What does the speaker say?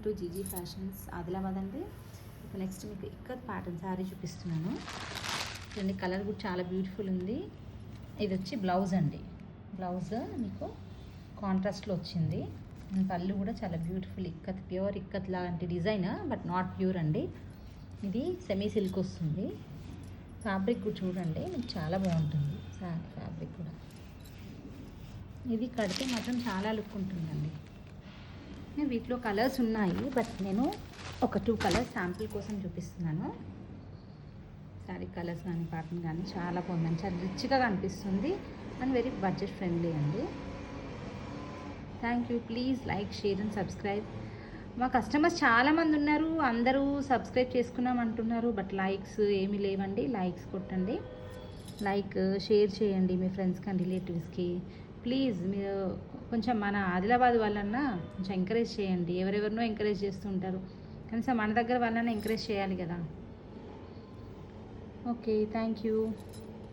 To GG fashions Adilabad అండి. ఇప్పుడు next మీకు ఇక్కత్ ప్యాటర్న్ శారీ చూపిస్తున్నాను. చూడండి, కలర్ కూడా చాలా బ్యూటిఫుల్ ఉంది. ఇది వచ్చి బ్లౌజ్ అండి. బ్లౌజ్ మీకు కాంట్రాస్ట్లో వచ్చింది. పళ్ళు కూడా చాలా బ్యూటిఫుల్ ఇక్కత్, ప్యూర్ ఇక్కత్ లాంటి డిజైన్, బట్ నాట్ ప్యూర్ అండి. ఇది సెమీ సిల్క్ వస్తుంది. ఫ్యాబ్రిక్ కూడా చూడండి, మీకు చాలా బాగుంటుంది శారీ ఫ్యాబ్రిక్ కూడా. ఇది కడితే మాత్రం చాలా లుక్ ఉంటుందండి. వీటిలో కలర్స్ ఉన్నాయి, బట్ నేను ఒక 2 కలర్స్ శాంపిల్ కోసం చూపిస్తున్నాను. శారీ కలర్స్ కానీ ప్యాటర్న్ కానీ చాలా బాగుందండి. చాలా రిచ్గా కనిపిస్తుంది అండ్ వెరీ బడ్జెట్ ఫ్రెండ్లీ అండి. Thank you. Please like, share and subscribe. మా కస్టమర్స్ చాలామంది ఉన్నారు, అందరూ సబ్స్క్రైబ్ చేసుకున్నాం అంటున్నారు, బట్ లైక్స్ ఏమీ లేవండి. లైక్స్ కొట్టండి, లైక్ షేర్ చేయండి మీ ఫ్రెండ్స్కి అండ్ రిలేటివ్స్కి. ప్లీజ్ మీరు కొంచెం మన ఆదిలాబాద్ వాళ్ళన్నా కొంచెం ఎంకరేజ్ చేయండి. ఎవరెవరినో ఎంకరేజ్ చేస్తూ ఉంటారు, కనీసం మన దగ్గర వాళ్ళన్నా ఎంకరేజ్ చేయాలి కదా. Okay, thank you.